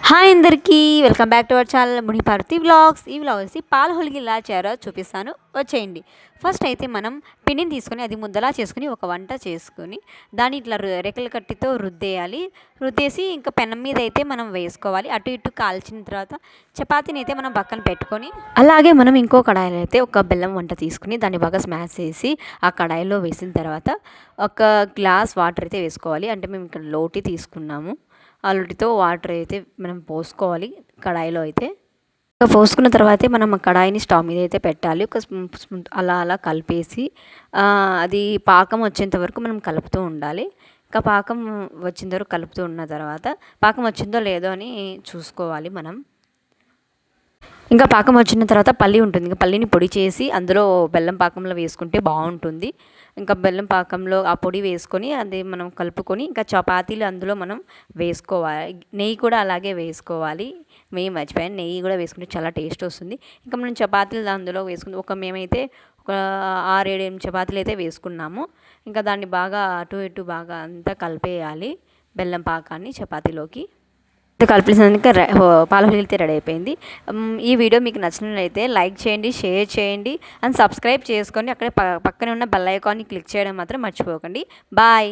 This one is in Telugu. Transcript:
హాయ్ అందరికీ welcome back to our channel Muniparvathi vlogs. ఈ వ్లాగ్ వచ్చి పాల హోలీకి ఎలా చేయాలో చూపిస్తాను, వచ్చేయండి. ఫస్ట్ అయితే మనం పిండిని తీసుకొని అది ముద్దలా చేసుకుని ఒక వంట చేసుకొని దాన్ని ఇట్లా రెక్కల కట్టితో రుద్దేసి ఇంకా పెనం మీద అయితే మనం వేసుకోవాలి. అటు ఇటు కాల్చిన తర్వాత చపాతీని అయితే మనం పక్కన పెట్టుకొని, అలాగే మనం ఇంకో కడాయిలో అయితే ఒక బెల్లం వంట తీసుకుని దాన్ని బాగా స్మాష్ చేసి ఆ కడాయిలో వేసిన తర్వాత ఒక గ్లాస్ వాటర్ అయితే వేసుకోవాలి. అంటే మేము ఇక్కడ లోటీ తీసుకున్నాము. ఆ లోటితో వాటర్ అయితే మనం పోసుకోవాలి కడాయిలో అయితే. పోసుకున్న తర్వాతే మనం ఆ కడాయిని స్టవ్ మీద అయితే పెట్టాలి. ఒక స్పూన్ అలా అలా కలిపేసి అది పాకం వచ్చేంత వరకు మనం కలుపుతూ ఉండాలి. ఇంకా పాకం వచ్చేంత వరకు కలుపుతూ ఉన్న తర్వాత పాకం వచ్చిందో లేదో అని చూసుకోవాలి మనం. ఇంకా పాకం వచ్చిన తర్వాత పల్లి ఉంటుంది. ఇంకా పల్లిని పొడి చేసి అందులో బెల్లం పాకంలో వేసుకుంటే బాగుంటుంది. ఇంకా బెల్లం పాకంలో ఆ పొడి వేసుకొని అది మనం కలుపుకొని ఇంకా చపాతీలు అందులో మనం వేసుకోవాలి. నెయ్యి కూడా అలాగే వేసుకోవాలి. మర్చిపోయాను, నెయ్యి కూడా వేసుకుంటే చాలా టేస్ట్ వస్తుంది. ఇంకా మనం చపాతీలు అందులో వేసుకుని మేమైతే ఒక 6-7 చపాతీలు అయితే వేసుకున్నాము. ఇంకా దాన్ని బాగా అటు ఇటు బాగా అంతా కలిపేయాలి బెల్లం పాకాన్ని చపాతీలోకి. కలిపేసినాక పాల హోలీ అయితే రెడీ అయిపోయింది. ఈ వీడియో మీకు నచ్చినట్లయితే లైక్ చేయండి, షేర్ చేయండి అండ్ సబ్స్క్రైబ్ చేసుకొని అక్కడే పక్కనే ఉన్న బెల్ ఐకాన్ని క్లిక్ చేయడం మాత్రం మర్చిపోకండి. బాయ్.